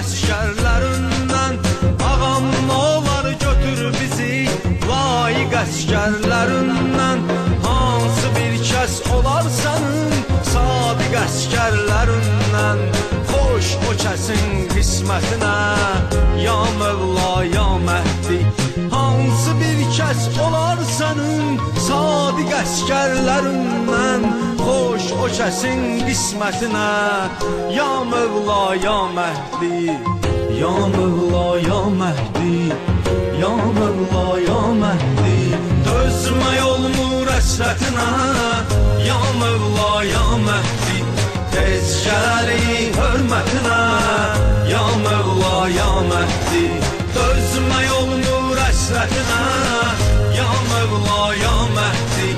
əsgərlərindən. Ağam nə olar götür bizi layiq əsgərlərindən. Hansı bir kəs olar sənin sadiq əsgərlərindən. Xoş o kəsin qismətinə ya Mövla ya Məhdi. Hansı bir kəs olar sənin sadiq əsgərlərindən. Xoş o kəsin qismətinə ya Mövla ya Məhdi. Ya Mövla ya Məhdi, ya Mövla ya Məhdi. Dözmək olmur əsrətinə ya Mövla ya Məhdi. Tez gəli hörmətinə ya Mövla ya Məhdi. Dözmək olmur əsrətinə ya Mövla ya Məhdi.